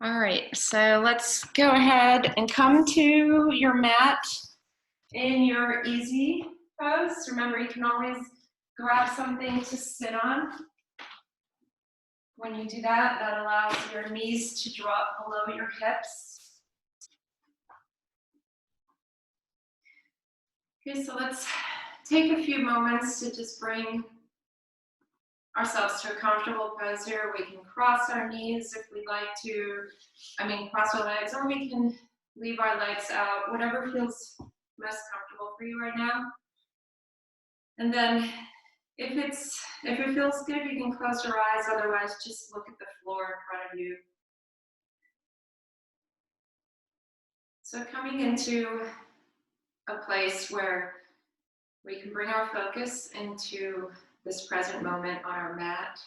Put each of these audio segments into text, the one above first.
All right, so let's go ahead and come to your mat in your easy pose. Remember, you can always grab something to sit on. When you do that, that allows your knees to drop below your hips. Okay, so let's take a few moments to just bring ourselves to a comfortable pose here. We can cross our knees if we'd like to, cross our legs, or we can leave our legs out, whatever feels most comfortable for you right now. And then if it feels good, you can close your eyes, otherwise just look at the floor in front of you. So coming into a place where we can bring our focus into this present moment on our mat.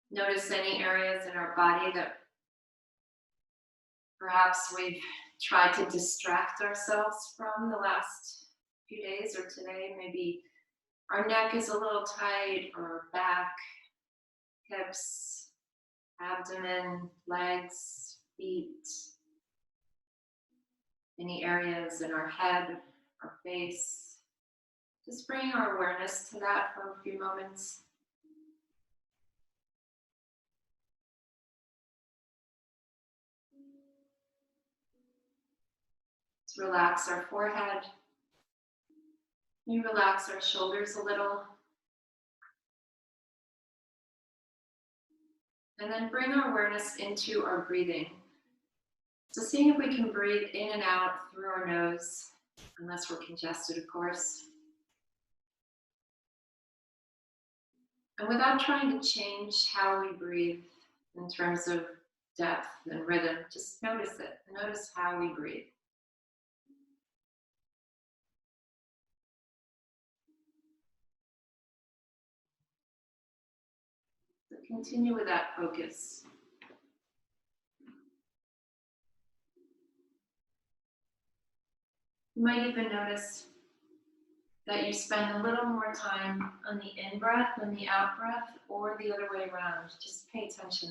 Notice any areas in our body that perhaps we've tried to distract ourselves from the last few days or today. Maybe our neck is a little tight, or our back, hips, abdomen, legs, feet. Any areas in our head, our face. Just bringing our awareness to that for a few moments. Let's relax our forehead. Maybe relax our shoulders a little. And then bring our awareness into our breathing. So seeing if we can breathe in and out through our nose, unless we're congested, of course. And without trying to change how we breathe in terms of depth and rhythm, just notice it. Notice how we breathe. So continue with that focus. You might even notice that you spend a little more time on the in-breath than the out-breath, or the other way around. Just pay attention.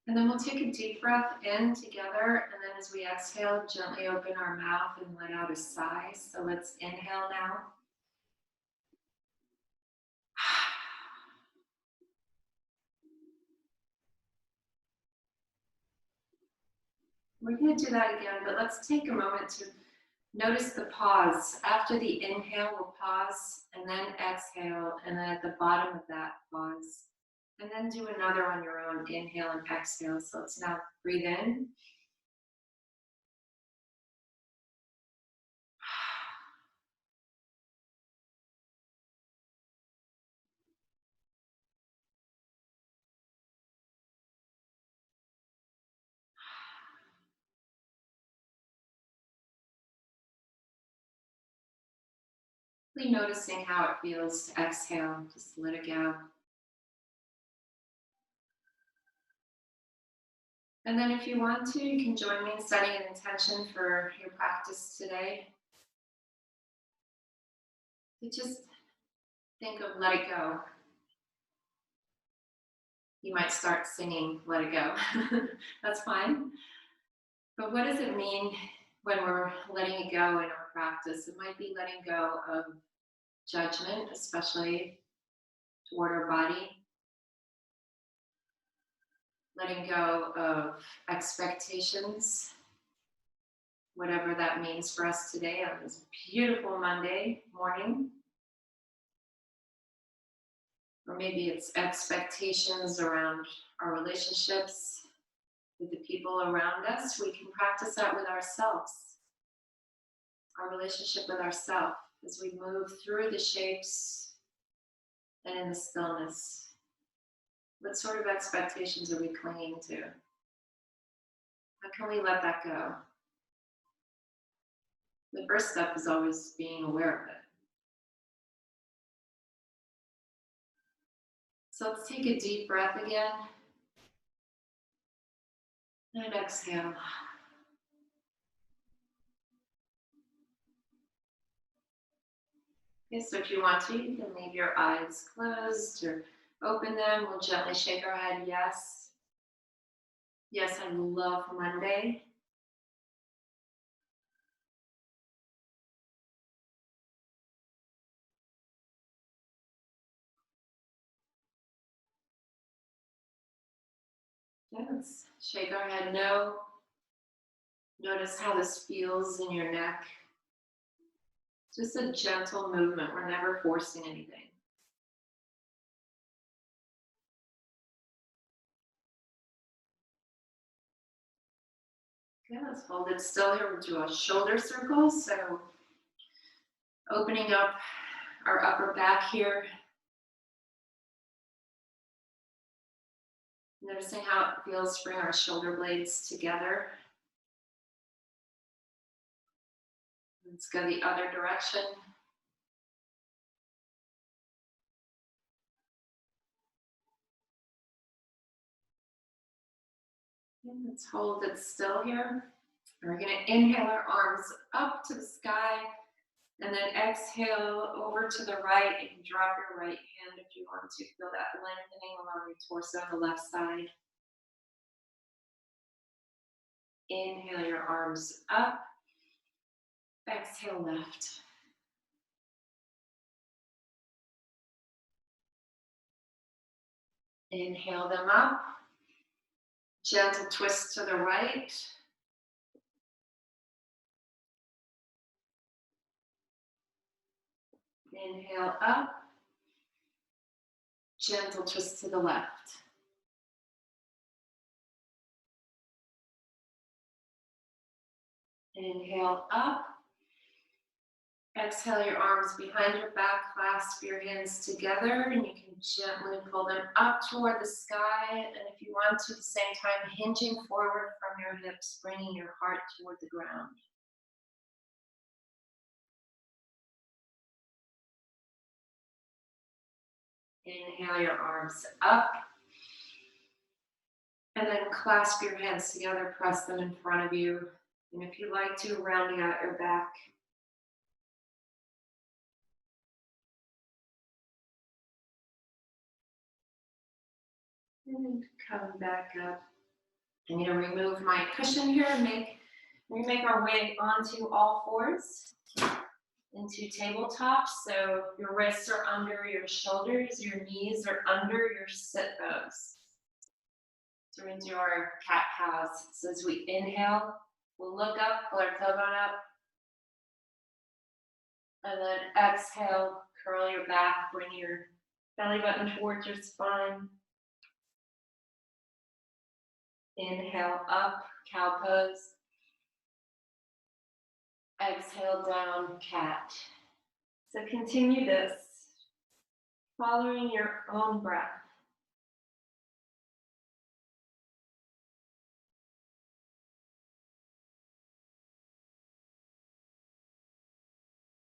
And then we'll take a deep breath in together, and then as we exhale, gently open our mouth and let out a sigh. So let's inhale now. We're going to do that again, but let's take a moment to notice the pause. After the inhale, we'll pause, and then exhale, and then at the bottom of that, pause. And then do another on your own, inhale and exhale. So let's now breathe in. Really noticing how it feels to exhale, just let it go. And then if you want to, you can join me in setting an intention for your practice today. You just think of let it go. You might start singing let it go. That's fine. But what does it mean when we're letting it go in our practice? It might be letting go of judgment, especially toward our body. Letting go of expectations, whatever that means for us today on this beautiful Monday morning. Or maybe it's expectations around our relationships with the people around us. We can practice that with ourselves, our relationship with ourselves, as we move through the shapes and in the stillness. What sort of expectations are we clinging to? How can we let that go? The first step is always being aware of it. So let's take a deep breath again. And exhale. Okay, so if you want to, you can leave your eyes closed or open them. We'll gently shake our head, yes. Yes, I love Monday. Yeah, let's shake our head, no. Notice how this feels in your neck. Just a gentle movement. We're never forcing anything. Okay, let's hold it still here. We'll do a shoulder circle. So opening up our upper back here. Noticing how it feels to bring our shoulder blades together. Let's go the other direction. And let's hold it still here. We're going to inhale our arms up to the sky, and then exhale over to the right. You can drop your right hand if you want to. Feel that lengthening along your torso on the left side. Inhale your arms up. Exhale left. Inhale them up. Gentle twist to the right. Inhale up. Gentle twist to the left. Inhale up. Exhale your arms behind your back, clasp your hands together, and you can gently pull them up toward the sky. And if you want to, at the same time, hinging forward from your hips, bringing your heart toward the ground. Inhale your arms up. And then clasp your hands together, press them in front of you. And if you like to, rounding out your back. And come back up. I'm going to remove my cushion here and we make our way onto all fours into tabletop. So your wrists are under your shoulders, your knees are under your sit bones. So we're going to do our cat cows. So as we inhale, we'll look up, pull our tailbone up. And then exhale, curl your back, bring your belly button towards your spine. Inhale up, cow pose. Exhale down, cat. So continue this, following your own breath.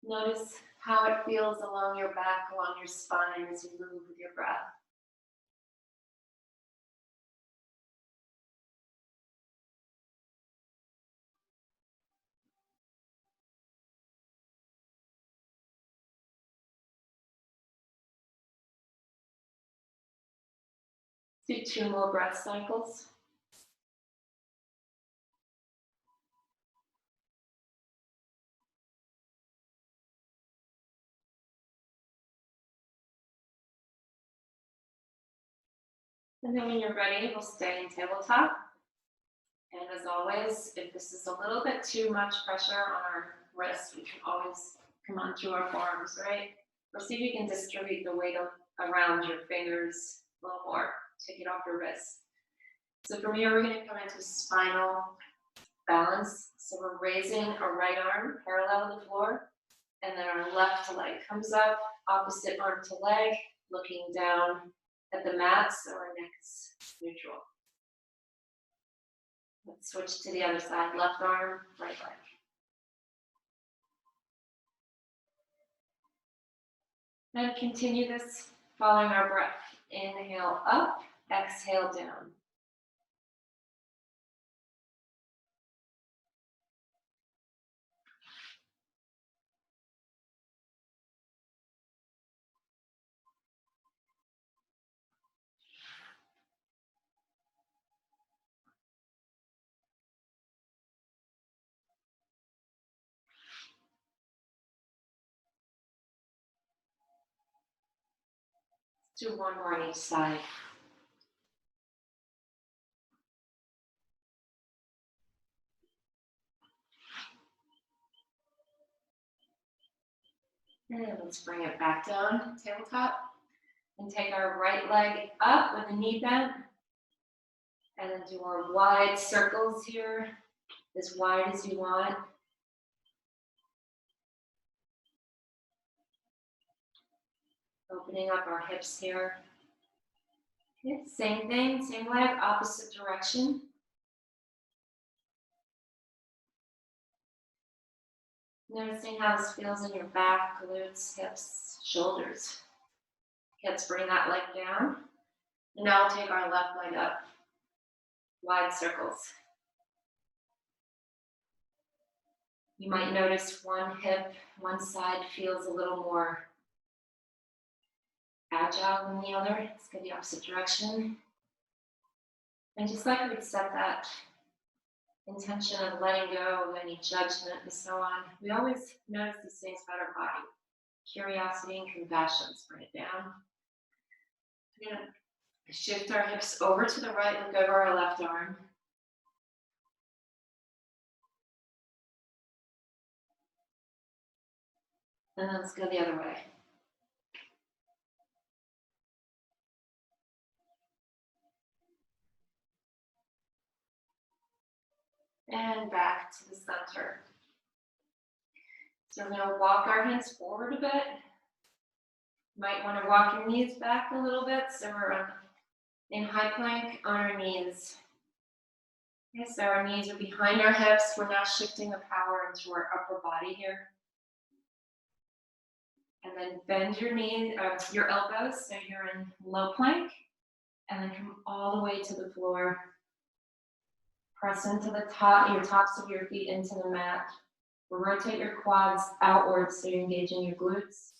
Notice how it feels along your back, along your spine as you move with your breath. Do 2 more breath cycles. And then when you're ready, we'll stay in tabletop. And as always, if this is a little bit too much pressure on our wrists, we can always come onto our forearms, right? Or see if you can distribute the weight around your fingers a little more. Take it off your wrist. So from here, we're going to come into spinal balance. So we're raising our right arm parallel to the floor, and then our left leg comes up, opposite arm to leg, looking down at the mat, so our neck is neutral. Let's switch to the other side, left arm, right leg. And continue this following our breath. Inhale up, exhale down. Do one more on each side. And let's bring it back down, tabletop. And take our right leg up with the knee bent. And then do our wide circles here, as wide as you want. Opening up our hips here. Okay, same thing, same leg, opposite direction. Noticing how this feels in your back, glutes, hips, shoulders. Let's bring that leg down. And now we'll take our left leg up. Wide circles. You might notice one hip, one side feels a little more agile than the other. Let's go the opposite direction. And just like we'd set that intention of letting go of any judgment and so on, we always notice these things about our body. Curiosity and compassion. Let's bring it down. We're going to shift our hips over to the right, look over our left arm. And then let's go the other way. And back to the center. So we're going to walk our hands forward a bit. Might want to walk your knees back a little bit. So we're in high plank on our knees. Okay, so our knees are behind our hips. We're now shifting the power into our upper body here. And then bend your knees, your elbows, so you're in low plank. And then come all the way to the floor. Press into the top, your tops of your feet into the mat. Rotate your quads outwards so you're engaging your glutes.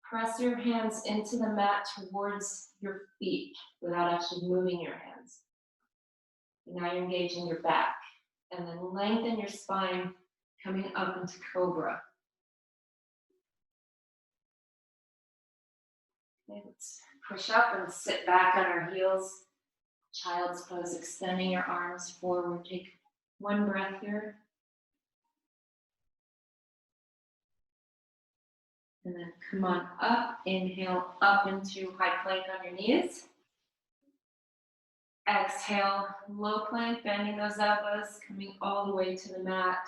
Press your hands into the mat towards your feet without actually moving your hands. And now you're engaging your back. And then lengthen your spine, coming up into cobra. Okay, let's push up and sit back on our heels. Child's pose, extending your arms forward. Take one breath here. And then come on up, inhale up into high plank on your knees. Exhale, low plank, bending those elbows, coming all the way to the mat.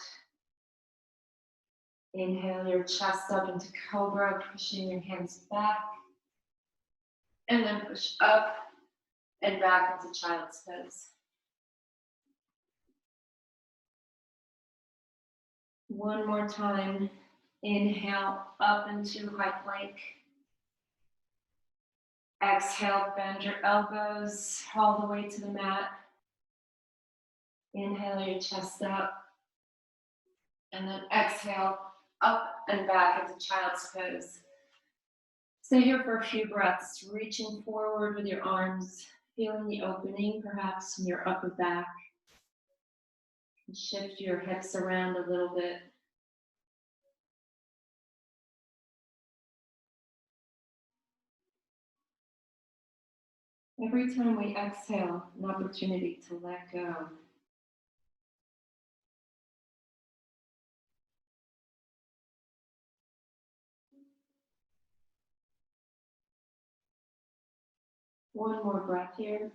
Inhale your chest up into cobra, pushing your hands back. And then push up and back into child's pose. One more time. Inhale up into high plank. Exhale, bend your elbows all the way to the mat. Inhale your chest up. And then exhale up and back into child's pose. Stay here for a few breaths, reaching forward with your arms, feeling the opening perhaps in your upper back. And shift your hips around a little bit. Every time we exhale, an opportunity to let go. One more breath here.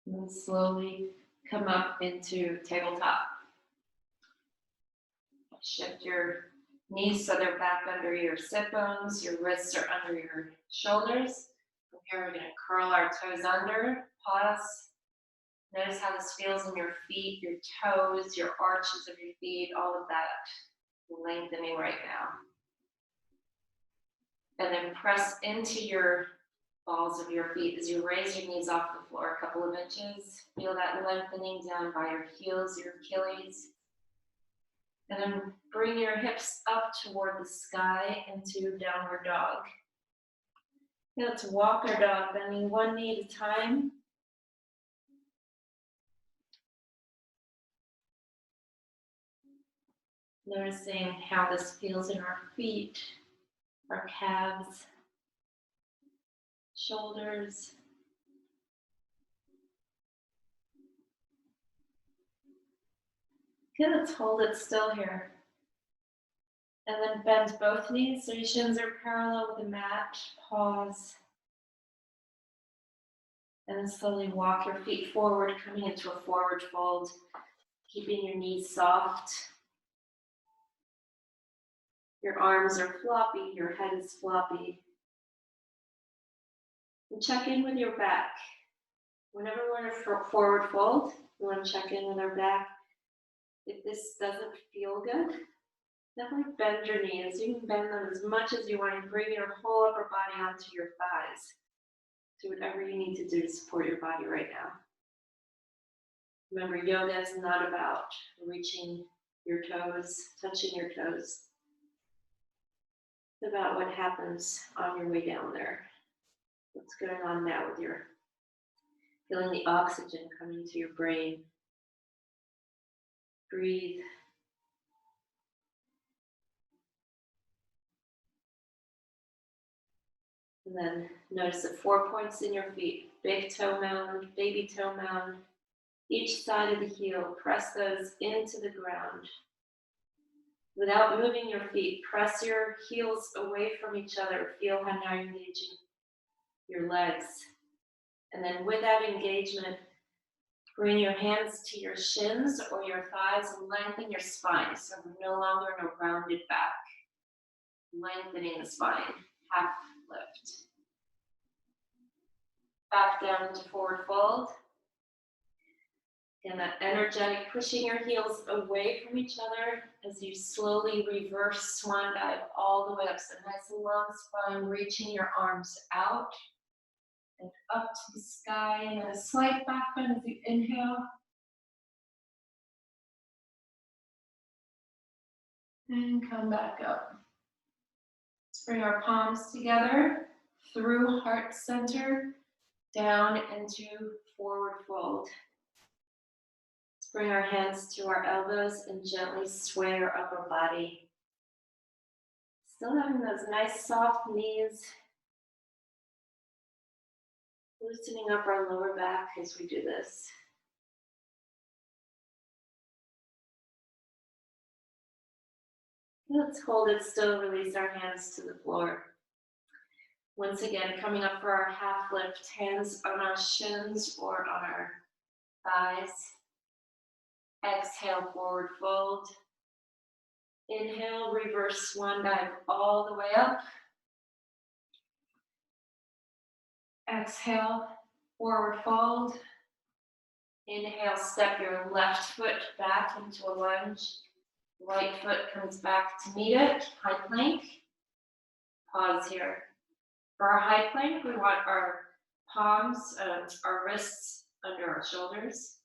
And then slowly come up into tabletop. Shift your knees so they're back under your sit bones, your wrists are under your shoulders. From here we're going to curl our toes under, pause. Notice how this feels in your feet, your toes, your arches of your feet, all of that. lengthening right now. And then press into your balls of your feet as you raise your knees off the floor a couple of inches. Feel that lengthening down by your heels, your Achilles. And then bring your hips up toward the sky into downward dog. Now let's walk our dog, bending one knee at a time. Noticing how this feels in our feet, our calves, shoulders. Okay, let's hold it still here. And then bend both knees so your shins are parallel with the mat. Pause. And then slowly walk your feet forward, coming into a forward fold, keeping your knees soft. Your arms are floppy, your head is floppy. And check in with your back. Whenever we're in a forward fold, we want to check in with our back. If this doesn't feel good, definitely bend your knees. You can bend them as much as you want and bring your whole upper body onto your thighs. Do whatever you need to do to support your body right now. Remember, yoga is not about reaching your toes, touching your toes. It's about what happens on your way down there. What's going on now with your feeling the oxygen coming to your brain. Breathe. And then notice the 4 points in your feet. Big toe mound, baby toe mound. Each side of the heel, press those into the ground. Without moving your feet, press your heels away from each other. Feel how now you're engaging your legs. And then with that engagement, bring your hands to your shins or your thighs and lengthen your spine. So we're no longer in a rounded back. Lengthening the spine, half lift. Back down into forward fold. And that energetic pushing your heels away from each other as you slowly reverse swan dive all the way up. So nice long spine, reaching your arms out and up to the sky. And then a slight back bend as you inhale. And come back up. Let's bring our palms together through heart center, down into forward fold. Let's bring our hands to our elbows and gently sway our upper body. Still having those nice soft knees. Loosening up our lower back as we do this. Let's hold it still, release our hands to the floor. Once again, coming up for our half lift, hands on our shins or on our thighs. Exhale, forward fold. Inhale, reverse swan dive all the way up. Exhale, forward fold. Inhale, step your left foot back into a lunge. Right foot comes back to meet it, high plank. Pause here. For our high plank, we want our palms, our wrists under our shoulders.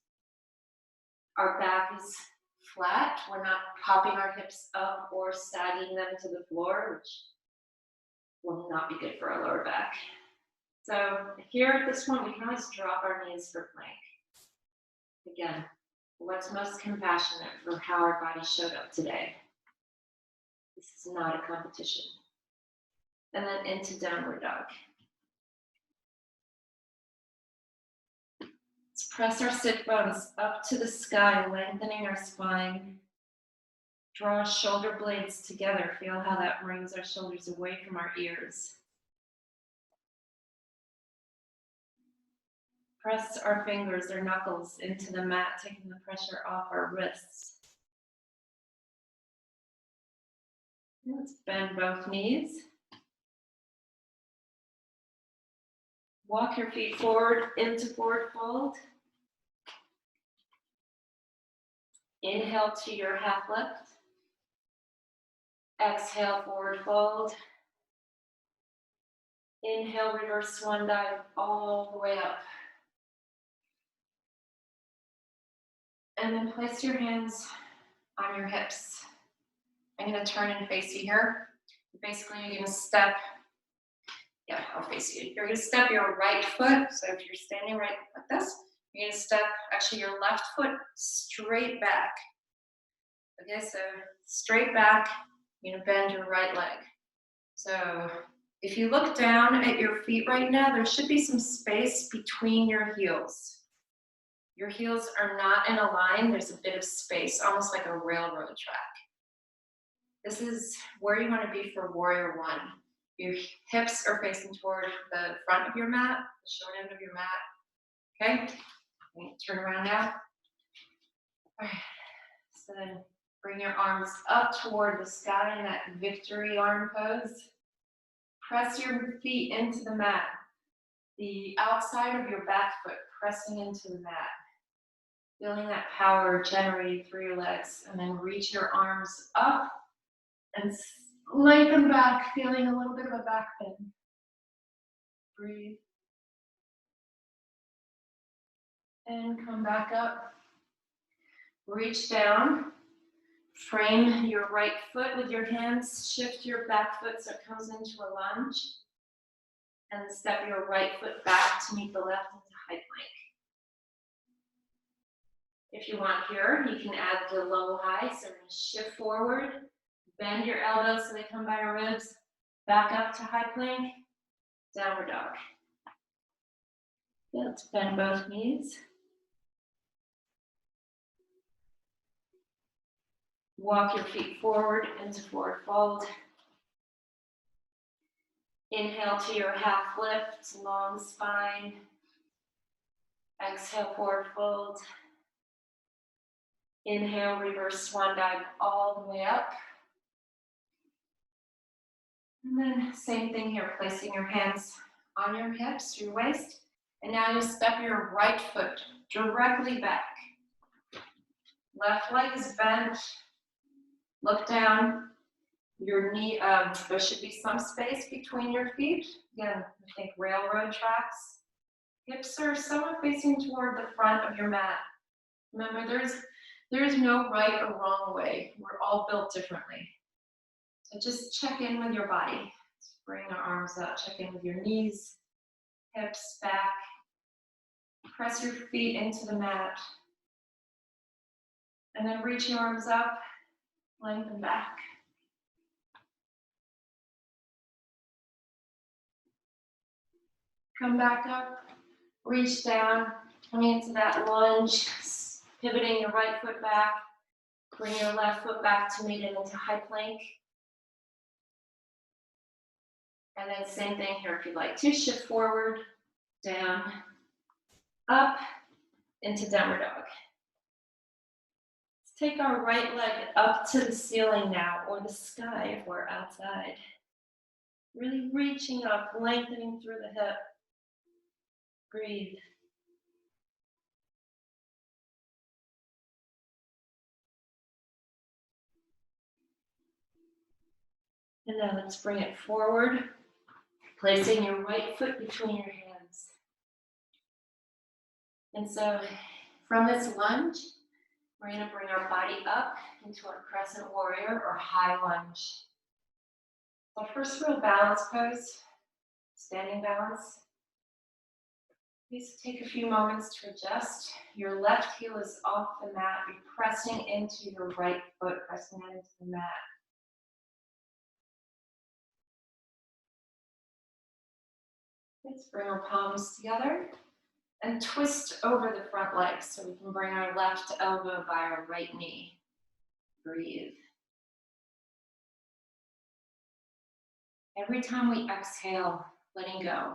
Our back is flat. We're not popping our hips up or sagging them to the floor, which will not be good for our lower back. So here at this point, we can always drop our knees for plank. Again, what's most compassionate for how our body showed up today. This is not a competition. And then into downward dog. Let's press our sit bones up to the sky, lengthening our spine. Draw our shoulder blades together. Feel how that brings our shoulders away from our ears. Press our fingers or knuckles into the mat, taking the pressure off our wrists. Let's bend both knees. Walk your feet forward into forward fold. Inhale to your half lift. Exhale, forward fold. Inhale, reverse swan dive all the way up. And then place your hands on your hips. I'm going to turn and face you here. Basically, you're going to step, yeah, I'll face you. You're going to step your right foot. So if you're standing right like this, you're going to step actually your left foot straight back. Okay, so straight back, you're going to bend your right leg. So if you look down at your feet right now, there should be some space between your heels. Your heels are not in a line. There's a bit of space, almost like a railroad track. This is where you want to be for warrior one. Your hips are facing toward the front of your mat, the short end of your mat. Okay? Turn around now. All right. So then bring your arms up toward the sky in that victory arm pose. Press your feet into the mat. The outside of your back foot pressing into the mat. Feeling that power generated through your legs. And then reach your arms up and lengthen back, feeling a little bit of a back bend. Breathe. And come back up. Reach down. Frame your right foot with your hands. Shift your back foot so it comes into a lunge. And step your right foot back to meet the left into high plank. If you want here, you can add the low high. So we're going to shift forward. Bend your elbows so they come by your ribs. Back up to high plank. Downward dog. Good. Bend both knees. Walk your feet forward into forward fold. Inhale to your half lift, long spine. Exhale, forward fold. Inhale, reverse swan dive all the way up. And then same thing here, placing your hands on your hips, your waist. And now you step your right foot directly back. Left leg is bent. Look down. Your knee, there should be some space between your feet. Again, I think railroad tracks. Hips are somewhat facing toward the front of your mat. Remember, there's no right or wrong way. We're all built differently. So just check in with your body. Bring your arms out, check in with your knees, hips, back. Press your feet into the mat. And then reach your arms up, lengthen back. Come back up, reach down, coming into that lunge, pivoting your right foot back, bring your left foot back to meet it into high plank. And then same thing here if you'd like to, shift forward, down, up, into downward dog. Let's take our right leg up to the ceiling now, or the sky if we're outside. Really reaching up, lengthening through the hip. Breathe. And now let's bring it forward, placing your right foot between your hands. And so from this lunge, we're going to bring our body up into our crescent warrior or high lunge. Our first real balance pose, standing balance. Please take a few moments to adjust. Your left heel is off the mat. You're pressing into your right foot, pressing that into the mat. Let's bring our palms together and twist over the front leg so we can bring our left elbow by our right knee. Breathe. Every time we exhale, letting go.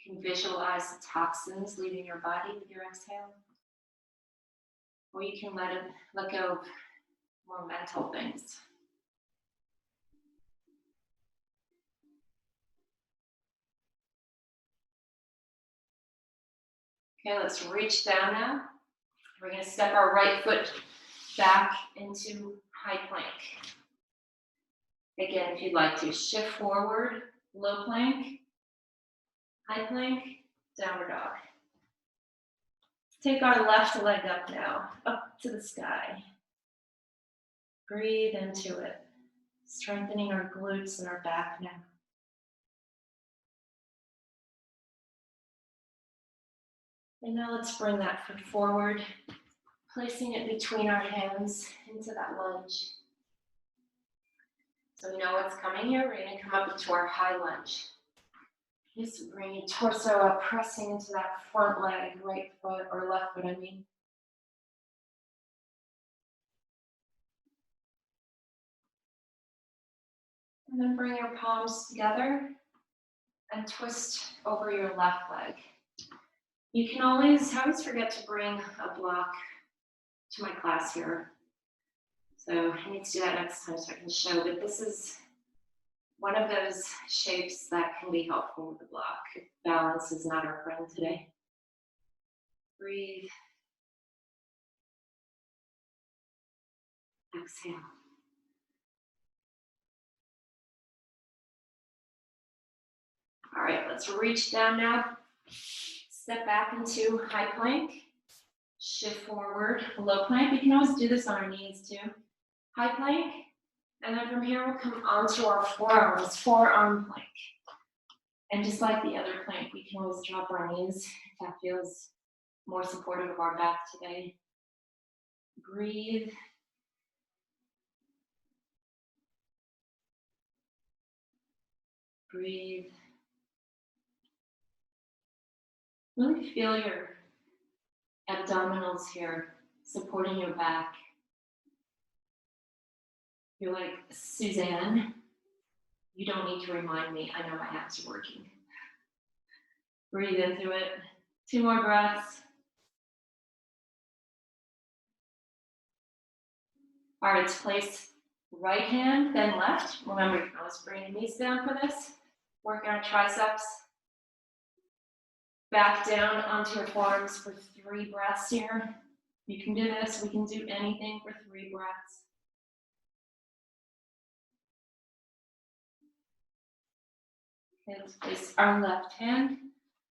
You can visualize the toxins leaving your body with your exhale. Or you can let go of more mental things. Okay, let's reach down now. We're going to step our right foot back into high plank. Again, if you'd like to shift forward, low plank, high plank, downward dog. Take our left leg up now, up to the sky. Breathe into it, strengthening our glutes and our back now. And now let's bring that foot forward, placing it between our hands into that lunge. So we know what's coming here. We're going to come up into our high lunge. Just bring your torso up, pressing into that front leg, right foot, or left foot, I mean. And then bring your palms together and twist over your left leg. You can always, I always forget to bring a block to my class here. So I need to do that next time so I can show, but this is one of those shapes that can be helpful with the block. Balance is not our friend today. Breathe. Exhale. All right, let's reach down now. Step back into high plank. Shift forward, low plank. We can always do this on our knees too. High plank. And then from here, we'll come onto our forearms, forearm plank. And just like the other plank, we can always drop our knees if that feels more supportive of our back today. Breathe. Breathe. Really feel your abdominals here, supporting your back. You're like, Suzanne, you don't need to remind me. I know my abs are working. Breathe into it. 2 more breaths. All right, place right hand, then left. Remember, you can always bring your knees down for this. Work on our triceps. Back down onto your forearms for 3 breaths here. You can do this. We can do anything for 3 breaths. Okay, let's place our left hand,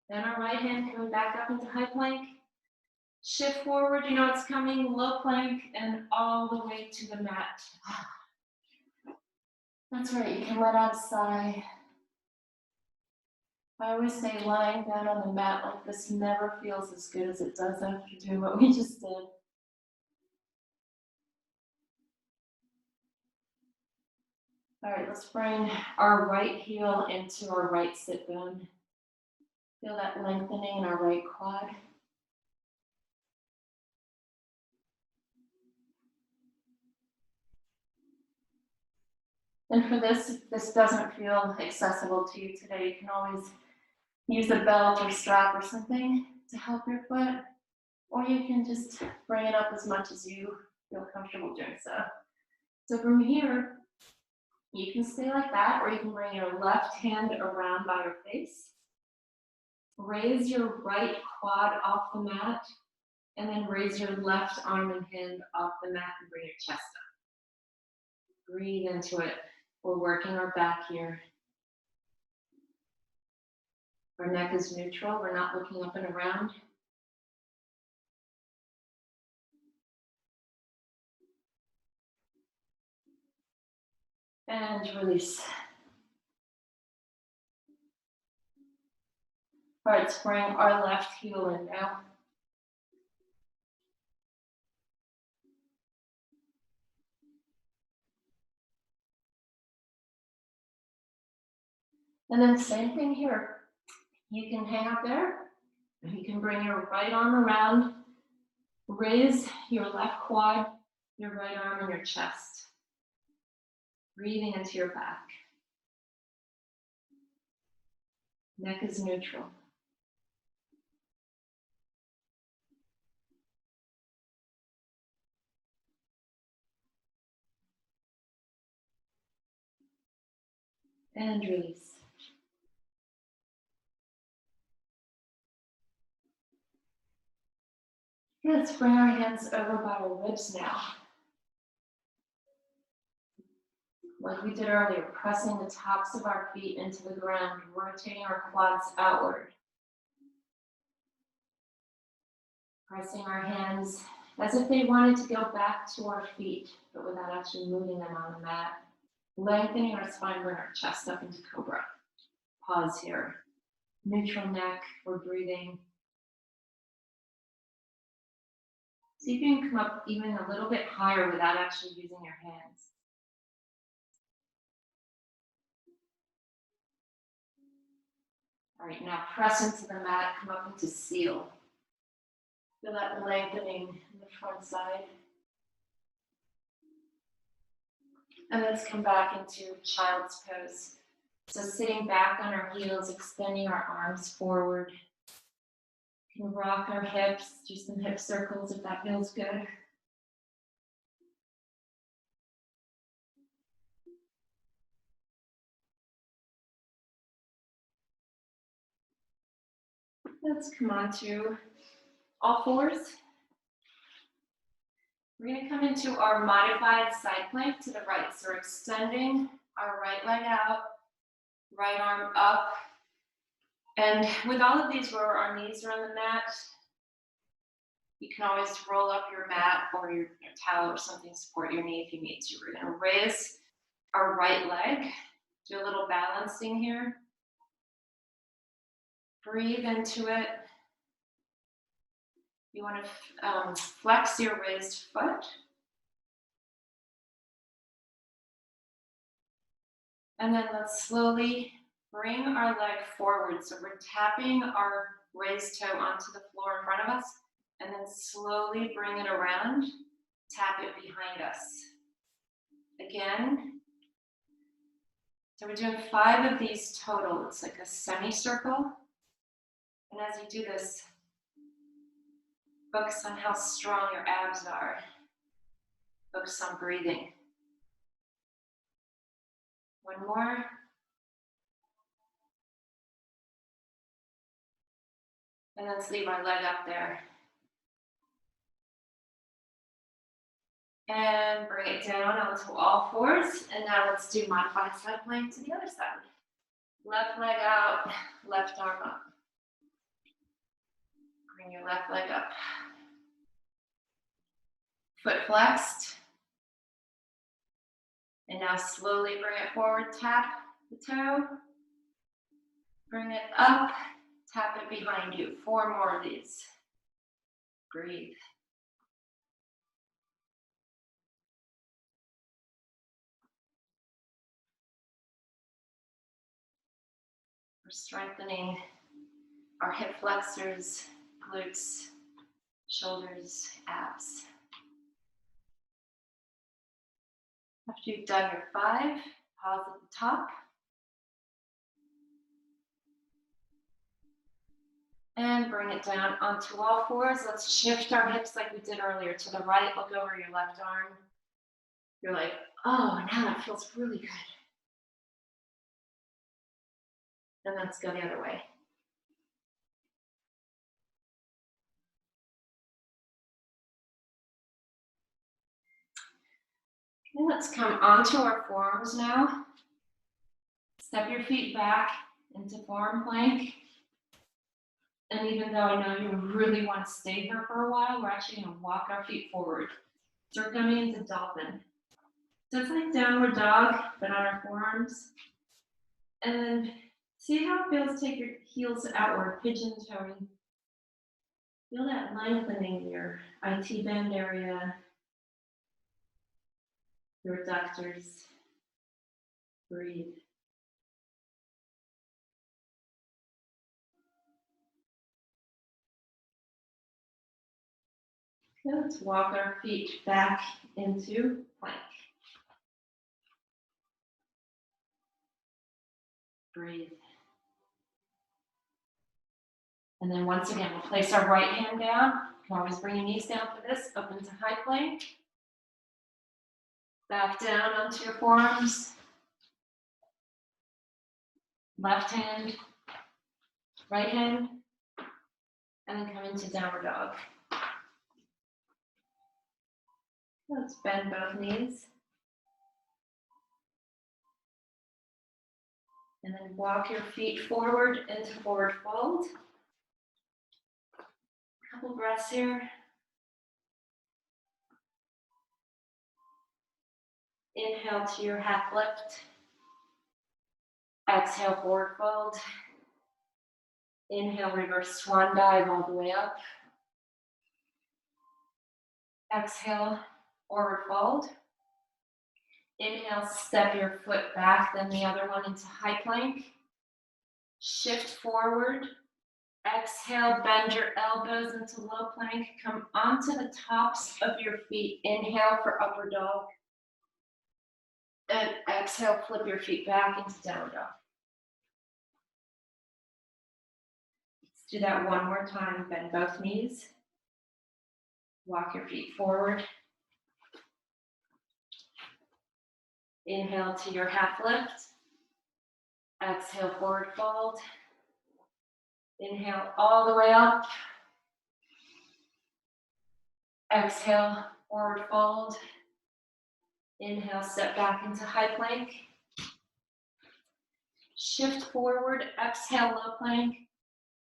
then our right hand coming back up into high plank. Shift forward, you know it's coming, low plank, and all the way to the mat. That's right, you can let out a sigh. I always say lying down on the mat like this never feels as good as it does after doing what we just did. All right, let's bring our right heel into our right sit bone. Feel that lengthening in our right quad. And for this, if this doesn't feel accessible to you today, you can always use a belt or strap or something to help your foot, or you can just bring it up as much as you feel comfortable doing so. So from here, you can stay like that, or you can bring your left hand around by your face. Raise your right quad off the mat, and then raise your left arm and hand off the mat and bring your chest up. Breathe into it. We're working our back here. Our neck is neutral. We're not looking up and around. And release. All right, let's bring our left heel in now. And then same thing here. You can hang out there. You can bring your right arm around. Raise your left quad, your right arm, and your chest. Breathing into your back. Neck is neutral. And release. Let's bring our hands over by our ribs now. like we did earlier, pressing the tops of our feet into the ground, rotating our quads outward. Pressing our hands as if they wanted to go back to our feet, but without actually moving them on the mat. Lengthening our spine, bring our chest up into cobra. Pause here. Neutral neck, we're breathing. See if you can come up even a little bit higher without actually using your hands. All right, now press into the mat, come up into seal. Feel that lengthening in the front side. And let's come back into child's pose. So sitting back on our heels, extending our arms forward. You can rock our hips, do some hip circles if that feels good. Let's come on to all fours. We're going to come into our modified side plank to the right. So we're extending our right leg out, right arm up. And with all of these where our knees are on the mat, you can always roll up your mat or your towel or something to support your knee if you need to. We're going to raise our right leg, do a little balancing here. Breathe into it. You want to flex your raised foot. And then let's slowly bring our leg forward. So we're tapping our raised toe onto the floor in front of us, and then slowly bring it around, tap it behind us. Again. So we're doing 5 of these total. It's like a semicircle. And as you do this, focus on how strong your abs are. Focus on breathing. One more. And let's leave our leg up there. And bring it down onto all fours. And now let's do modified side plank to the other side. Left leg out, left arm up. Bring your left leg up. Foot flexed. And now slowly bring it forward, tap the toe. Bring it up, tap it behind you. 4 more of these. Breathe. We're strengthening our hip flexors, glutes, shoulders, abs. After you've done your 5, pause at the top. And bring it down onto all fours. Let's shift our hips like we did earlier. To the right, look over your left arm. You're like, oh, now that feels really good. And let's go the other way. Okay, let's come onto our forearms now. Step your feet back into forearm plank. And even though I know you really want to stay here for a while, we're actually going to walk our feet forward. So we're coming into dolphin. So it's like downward dog, but on our forearms. And then see how it feels. Take your heels outward, pigeon toeing. Feel that lengthening in your IT band area, your adductors. Breathe. Okay, let's walk our feet back into plank. Breathe. And then once again, we'll place our right hand down. You can always bring your knees down for this, up into high plank. Back down onto your forearms. Left hand, right hand, and then come into downward dog. Let's bend both knees. And then walk your feet forward into forward fold. Couple breaths here. Inhale to your half lift. Exhale, forward fold. Inhale, reverse swan dive all the way up. Exhale, forward fold. Inhale, step your foot back, then the other one into high plank. Shift forward. Exhale, bend your elbows into low plank. Come onto the tops of your feet. Inhale for upward dog. And exhale, flip your feet back into downward dog. Let's do that one more time. Bend both knees. Walk your feet forward. Inhale to your half lift. Exhale, forward fold. Inhale all the way up. Exhale, forward fold. Inhale, step back into high plank. Shift forward, exhale, low plank.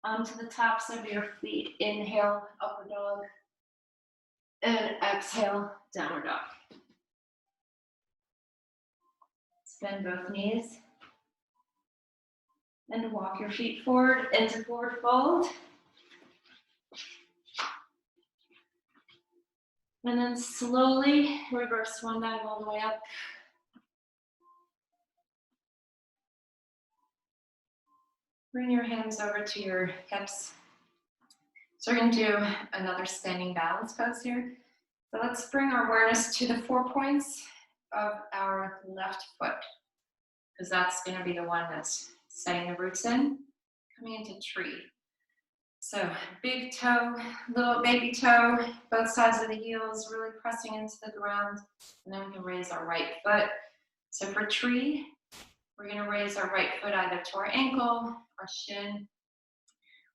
Onto the tops of your feet. Inhale, upward dog. And exhale, downward dog. Bend both knees. And walk your feet forward into forward fold. And then slowly reverse swan dive all the way up. Bring your hands over to your hips. So we're going to do another standing balance pose here. So let's bring our awareness to the 4 points of our left foot, because that's going to be the one that's setting the roots in, coming into tree. So big toe, little baby toe, both sides of the heels, really pressing into the ground, and then we can raise our right foot. So for tree, we're going to raise our right foot either to our ankle, our shin,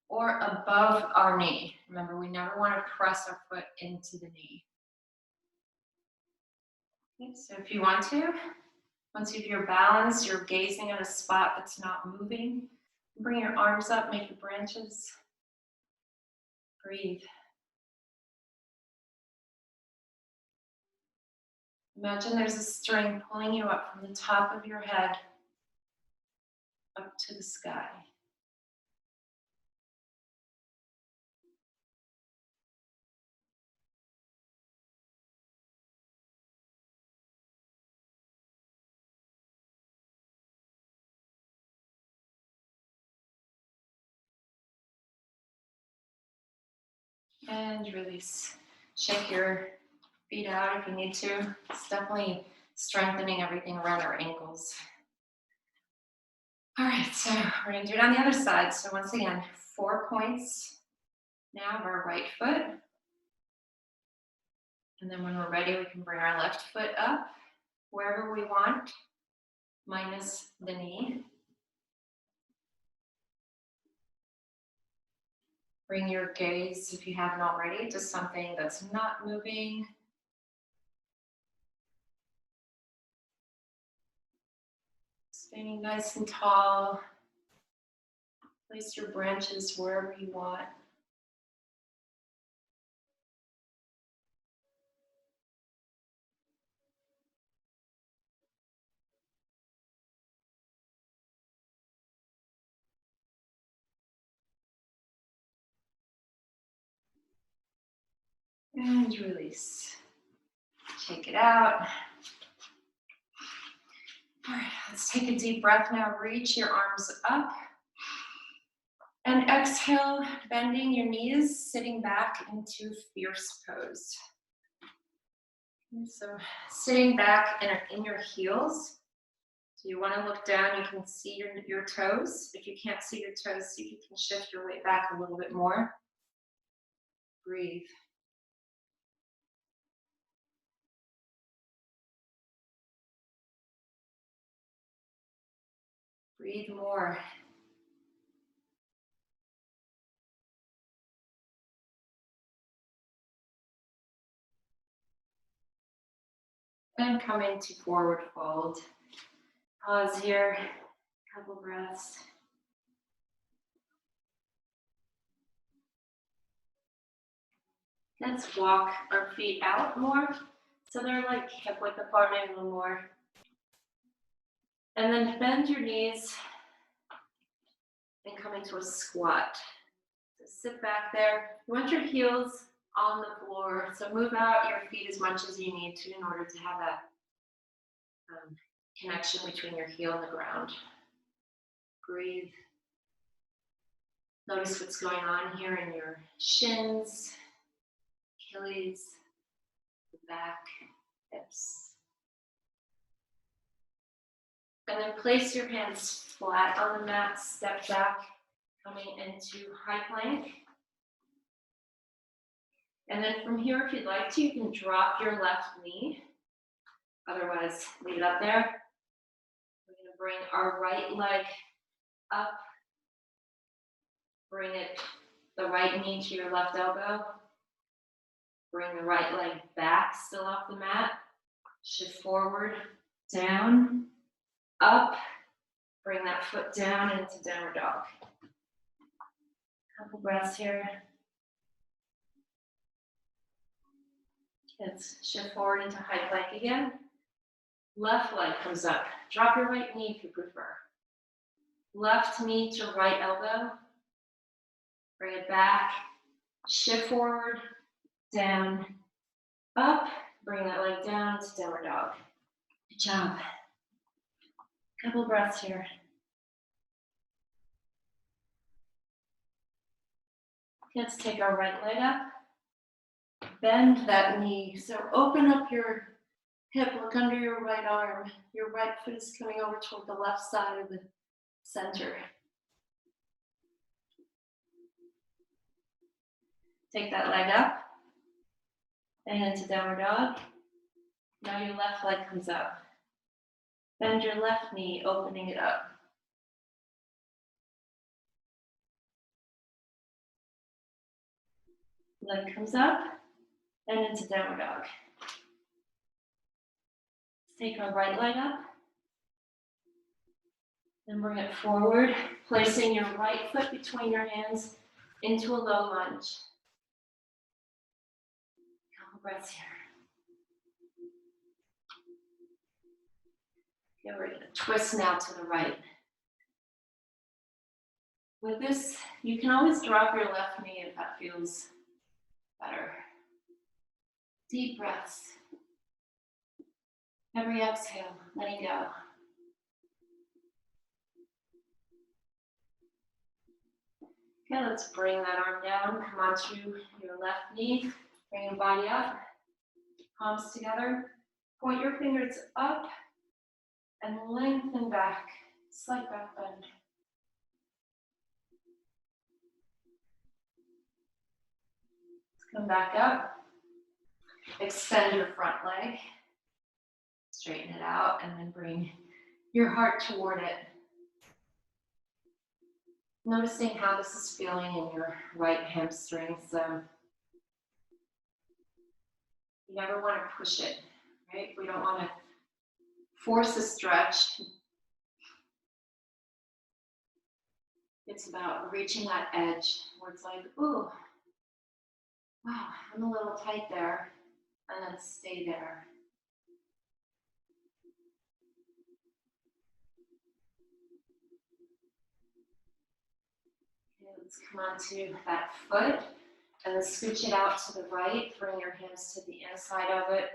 or above our knee. Remember, we never want to press our foot into the knee. Okay, so if you want to, once you're balanced, you're gazing at a spot that's not moving, bring your arms up, make the branches. Breathe. Imagine there's a string pulling you up from the top of your head up to the sky. And release. Shake your feet out if you need to. It's definitely strengthening everything around our ankles. All right, so we're going to do it on the other side. So once again, 4 points now of our right foot. And then when we're ready, we can bring our left foot up wherever we want, minus the knee. Bring your gaze, if you haven't already, to something that's not moving. Standing nice and tall. Place your branches wherever you want. And release. Shake it out. All right, let's take a deep breath now. Reach your arms up. And exhale, bending your knees, sitting back into fierce pose. Okay, so sitting back in your heels. So you want to look down, you can see your toes. If you can't see your toes, see if you can shift your weight back a little bit more. Breathe. Breathe more. And come into forward fold. Pause here. Couple breaths. Let's walk our feet out more. So they're like hip width apart, maybe a little more. And then bend your knees and come into a squat. So sit back there. You want your heels on the floor. So move out your feet as much as you need to in order to have that connection between your heel and the ground. Breathe. Notice what's going on here in your shins, Achilles, the back, hips. And then place your hands flat on the mat, step back, coming into high plank. And then from here, if you'd like to, you can drop your left knee. Otherwise, leave it up there. We're going to bring our right leg up. Bring it, the right knee to your left elbow. Bring the right leg back, still off the mat. Shift forward, down, up. Bring that foot down into downward dog. Couple breaths here. Let's shift forward into high plank again. Left leg comes up. Drop your right knee if you prefer. Left knee to right elbow. Bring it back. Shift forward, down, up. Bring that leg down to downward dog. Good job. Couple breaths here. Let's take our right leg up. Bend that knee. So open up your hip, look under your right arm. Your right foot is coming over toward the left side of the center. Take that leg up and into downward dog. Now your left leg comes up. Bend your left knee, opening it up. Leg comes up and into downward dog. Let's take our right leg up and bring it forward, placing your right foot between your hands into a low lunge. Couple breaths here. Okay, we're going to twist now to the right. With this, you can always drop your left knee if that feels better. Deep breaths. Every exhale, letting go. Okay, let's bring that arm down. Come onto your left knee. Bring your body up. Palms together. Point your fingers up and lengthen back. Slight back bend. Let's come back up. Extend your front leg. Straighten it out and then bring your heart toward it. Noticing how this is feeling in your right hamstring. So you never want to push it, right? We don't want to force a stretch. It's about reaching that edge where it's like, ooh, wow, I'm a little tight there, and then stay there. Okay, let's come onto that foot and then scooch it out to the right. Bring your hands to the inside of it.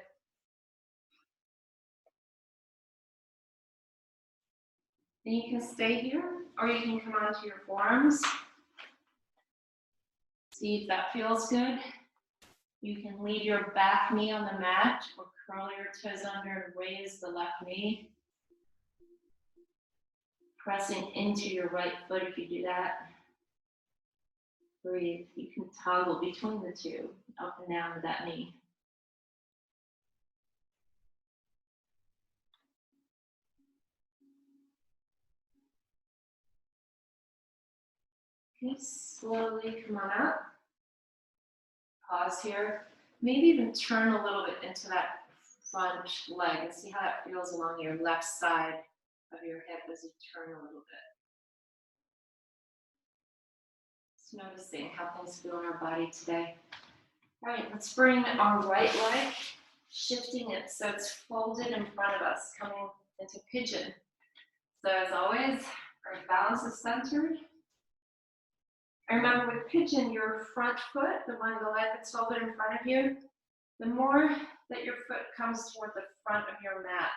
And you can stay here, or you can come onto your forearms. See if that feels good. You can leave your back knee on the mat or curl your toes under and raise the left knee. Pressing into your right foot if you do that. Breathe. You can toggle between the two, up and down with that knee. Okay, slowly come on up. Pause here. Maybe even turn a little bit into that front leg and see how that feels along your left side of your hip as you turn a little bit. Just noticing how things feel in our body today. All right, let's bring our right leg, shifting it so it's folded in front of us, coming into pigeon. So as always, our balance is centered. And remember with pigeon, your front foot, the leg that's folded in front of you, the more that your foot comes toward the front of your mat,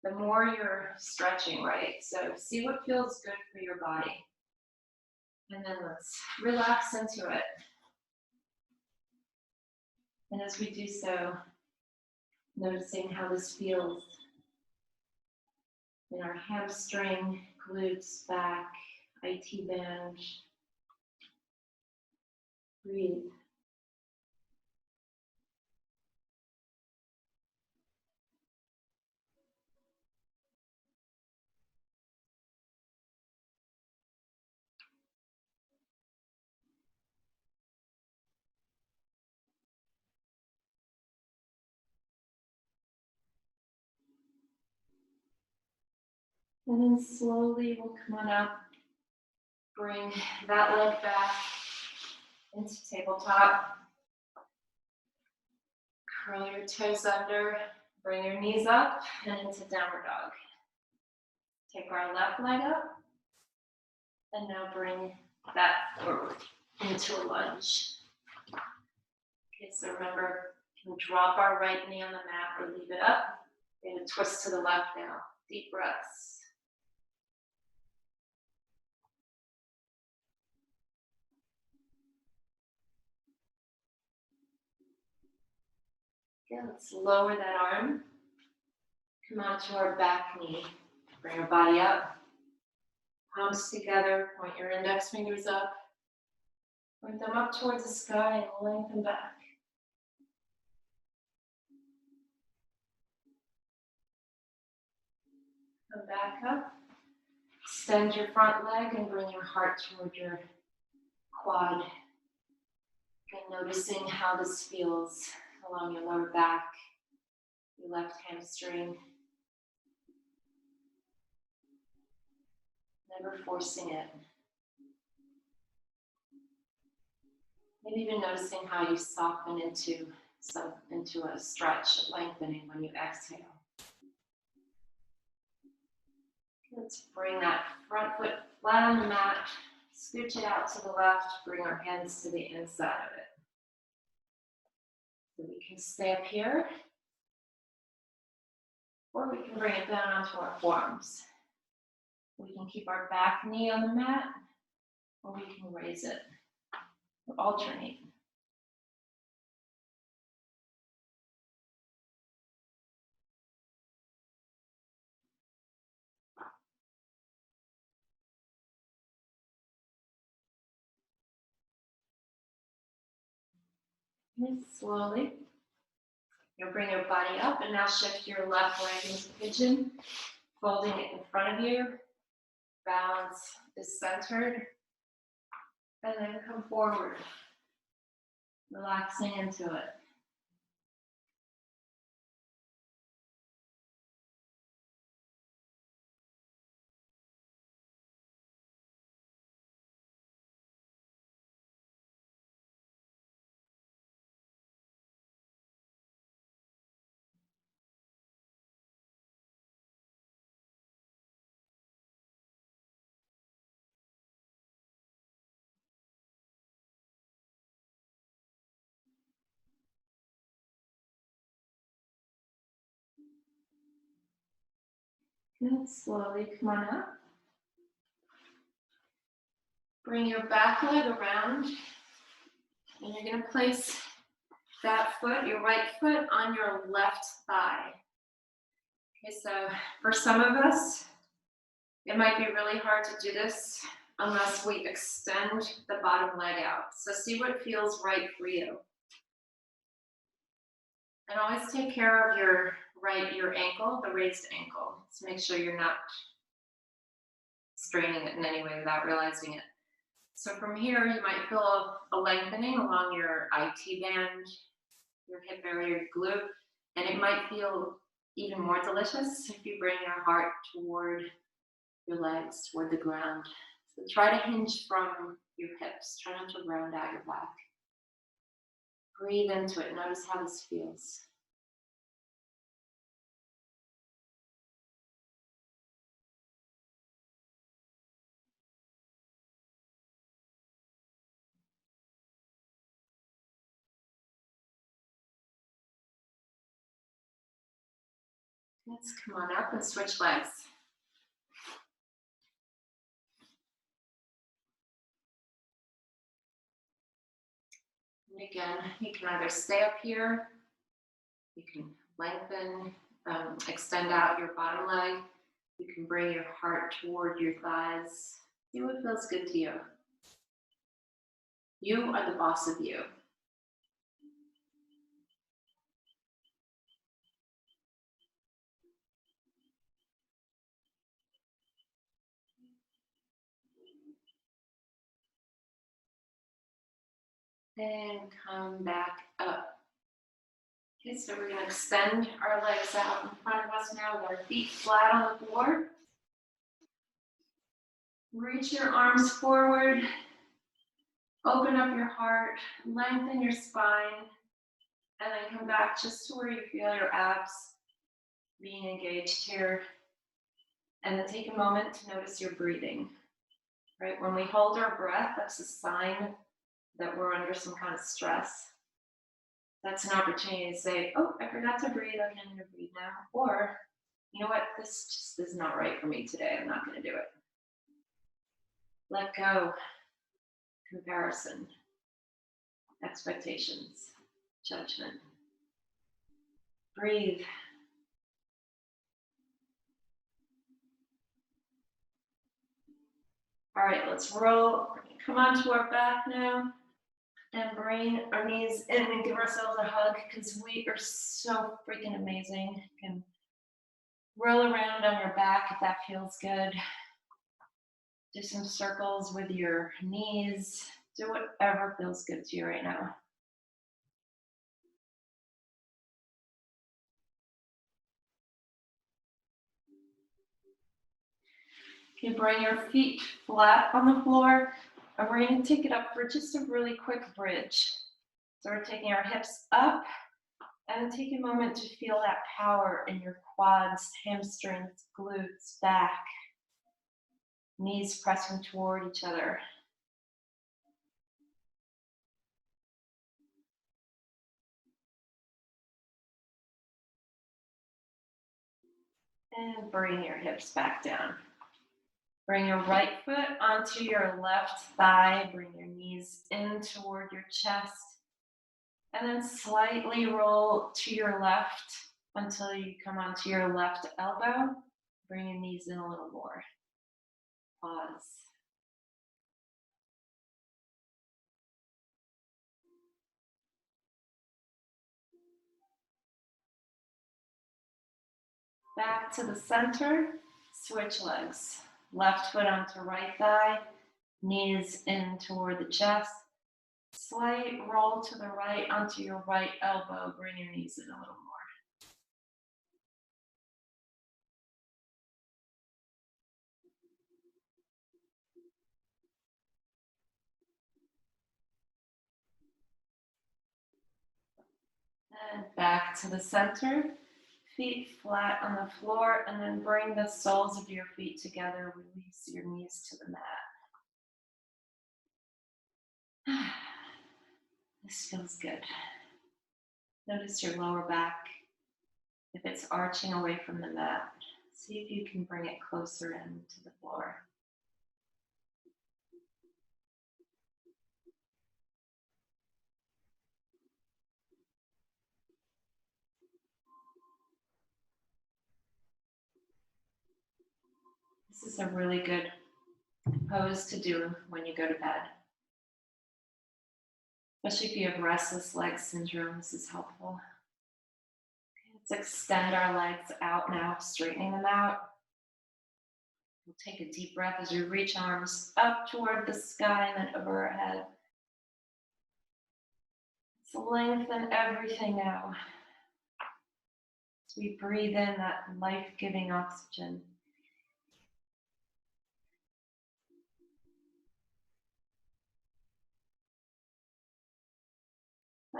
the more you're stretching, right? So see what feels good for your body. And then let's relax into it. And as we do so, noticing how this feels in our hamstring, glutes, back, IT band. Breathe. And then slowly we'll come on up, bring that leg back into tabletop. Curl your toes under, bring your knees up and into downward dog. Take our left leg up and now bring that forward into a lunge. Okay, so remember, we can drop our right knee on the mat or leave it up. And a twist to the left now. Deep breaths. Okay, let's lower that arm. Come onto our back knee. Bring our body up. Palms together. Point your index fingers up. Point them up towards the sky and lengthen back. Come back up. Extend your front leg and bring your heart toward your quad. Again, noticing how this feels along your lower back, your left hamstring. Never forcing it. Maybe even noticing how you soften into a stretch, lengthening when you exhale. Let's bring that front foot flat on the mat, scooch it out to the left, bring our hands to the inside of it. So we can stay up here, or we can bring it down onto our forearms. We can keep our back knee on the mat, or we can raise it, or alternate. And slowly, you'll bring your body up and now shift your left leg into pigeon, folding it in front of you. Balance is centered. And then come forward, relaxing into it. Good, slowly come on up. Bring your back leg around, and you're gonna place that foot, your right foot, on your left thigh. Okay, so for some of us, it might be really hard to do this unless we extend the bottom leg out. So see what feels right for you. And always take care of your ankle, the raised ankle. So make sure you're not straining it in any way without realizing it. So from here, you might feel a lengthening along your IT band, your hip area, your glute, and it might feel even more delicious if you bring your heart toward your legs, toward the ground. So try to hinge from your hips. Try not to round out your back. Breathe into it. Notice how this feels. Let's come on up and switch legs. And again, you can either stay up here, you can lengthen, extend out your bottom leg. You can bring your heart toward your thighs. See what feels good to you. You are the boss of you. And come back up. Okay, so we're going to extend our legs out in front of us now with our feet flat on the floor. Reach your arms forward. Open up your heart. Lengthen your spine. And then come back just to where you feel your abs being engaged here. And then take a moment to notice your breathing. Right? When we hold our breath, that's a sign that we're under some kind of stress. That's an opportunity to say, oh, I forgot to breathe. Okay, I'm going to breathe now. Or, you know what? This just is not right for me today. I'm not going to do it. Let go. Comparison. Expectations. Judgment. Breathe. All right, let's roll. Come onto our back now. And bring our knees in and give ourselves a hug because we are so freaking amazing. You can roll around on your back if that feels good. Do some circles with your knees. Do whatever feels good to you right now. You can bring your feet flat on the floor. And we're going to take it up for just a really quick bridge. So we're taking our hips up and take a moment to feel that power in your quads, hamstrings, glutes, back. Knees pressing toward each other. And bring your hips back down. Bring your right foot onto your left thigh. Bring your knees in toward your chest. And then slightly roll to your left until you come onto your left elbow. Bring your knees in a little more. Pause. Back to the center. Switch legs. Left foot onto right thigh. Knees in toward the chest. Slight roll to the right onto your right elbow. Bring your knees in a little more. And back to the center. Feet flat on the floor, and then bring the soles of your feet together. Release your knees to the mat. This feels good. Notice your lower back. If it's arching away from the mat, see if you can bring it closer into the floor. This is a really good pose to do when you go to bed. Especially if you have restless leg syndrome, this is helpful. Okay, let's extend our legs out now, straightening them out. We'll take a deep breath as we reach arms up toward the sky and then over our head. Let's lengthen everything now. We breathe in that life-giving oxygen.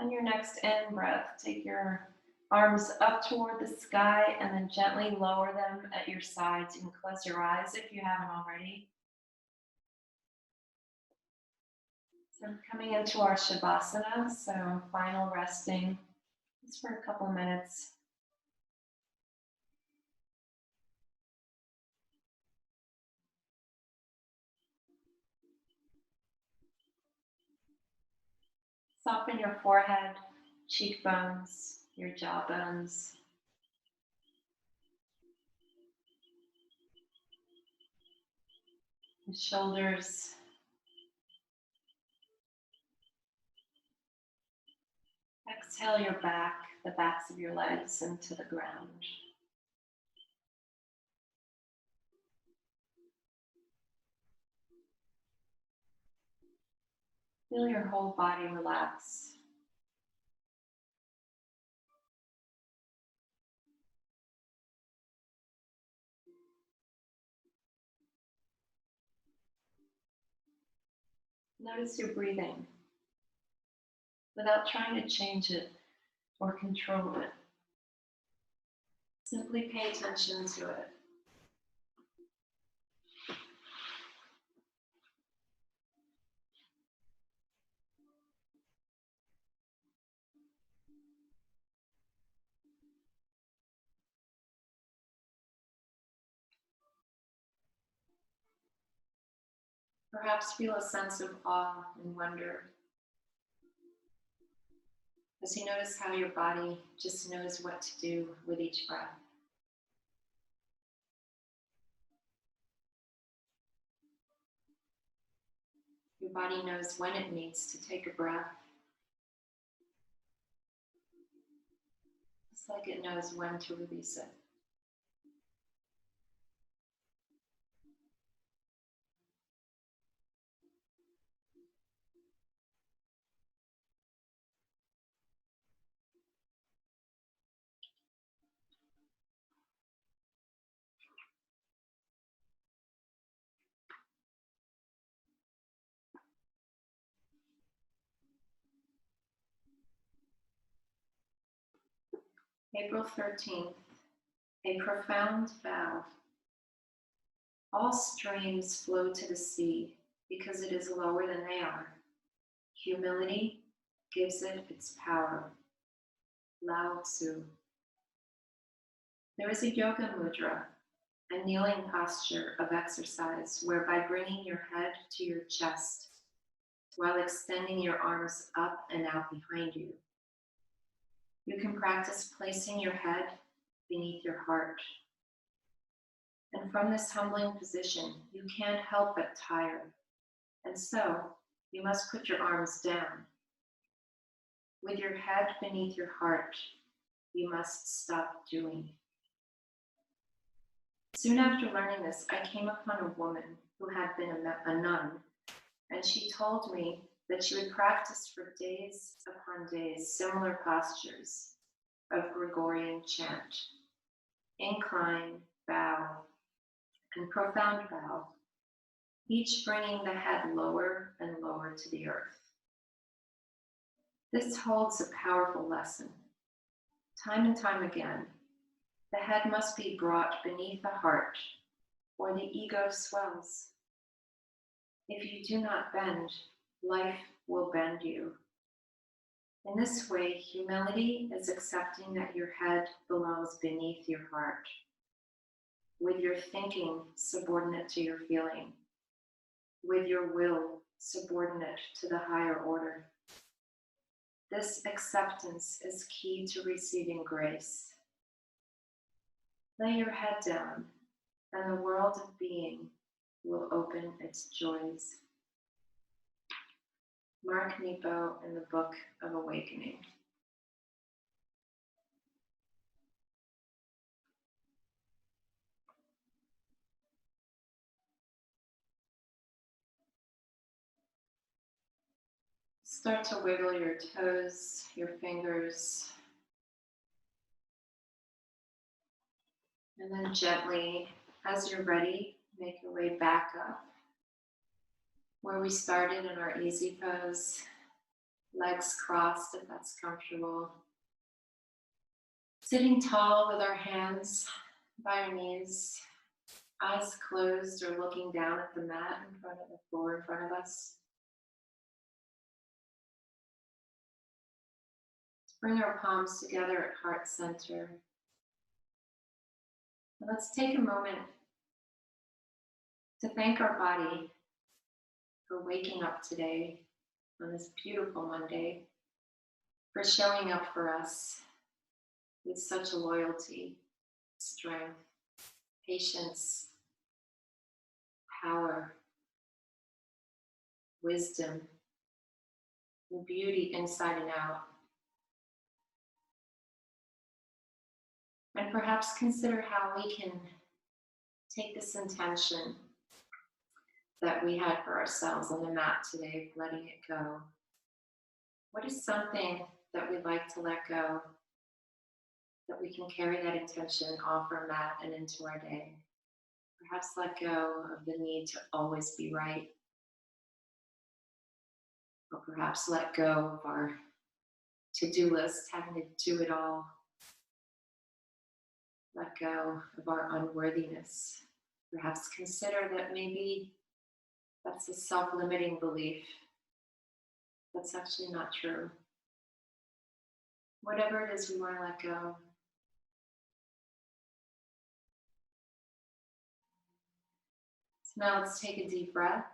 On your next in breath, take your arms up toward the sky and then gently lower them at your sides. You can close your eyes if you haven't already. So we're coming into our Shavasana, so final resting just for a couple minutes. Soften your forehead, cheekbones, your jawbones. Your shoulders. Exhale your back, the backs of your legs into the ground. Feel your whole body relax. Notice your breathing without trying to change it or control it. Simply pay attention to it. Perhaps feel a sense of awe and wonder as you notice how your body just knows what to do with each breath. Your body knows when it needs to take a breath, just like it knows when to release it. April 13th, a profound vow. All streams flow to the sea because it is lower than they are. Humility gives it its power. Lao Tzu. There is a yoga mudra, a kneeling posture of exercise whereby bringing your head to your chest while extending your arms up and out behind you. You can practice placing your head beneath your heart. And from this humbling position, you can't help but tire. And so, you must put your arms down. With your head beneath your heart, you must stop doing. Soon after learning this, I came upon a woman who had been a nun, and she told me that she would practice for days upon days similar postures of Gregorian chant, incline, bow, and profound bow, each bringing the head lower and lower to the earth. This holds a powerful lesson. Time and time again, the head must be brought beneath the heart, or the ego swells. If you do not bend, life will bend you. In this way, humility is accepting that your head belongs beneath your heart, with your thinking subordinate to your feeling, with your will subordinate to the higher order. This acceptance is key to receiving grace. Lay your head down, and the world of being will open its joys. Mark Nepo in the Book of Awakening. Start to wiggle your toes, your fingers. And then gently, as you're ready, make your way back up where we started in our easy pose. Legs crossed if that's comfortable. Sitting tall with our hands by our knees, eyes closed or looking down at the mat in front of the floor in front of us. Let's bring our palms together at heart center. And let's take a moment to thank our body for waking up today on this beautiful Monday, for showing up for us with such a loyalty, strength, patience, power, wisdom, and beauty inside and out. And perhaps consider how we can take this intention that we had for ourselves on the mat today, letting it go. What is something that we'd like to let go, that we can carry that intention off our mat and into our day? Perhaps let go of the need to always be right. Or perhaps let go of our to-do list, having to do it all. Let go of our unworthiness. Perhaps consider that maybe that's a self-limiting belief. That's actually not true. Whatever it is we want to let go. So now let's take a deep breath.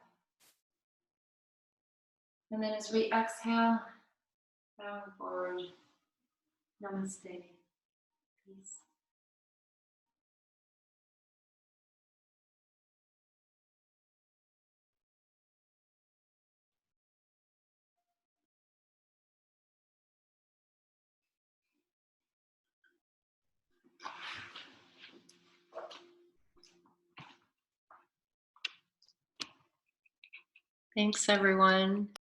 And then as we exhale, bow forward. Namaste. Peace. Thanks, everyone.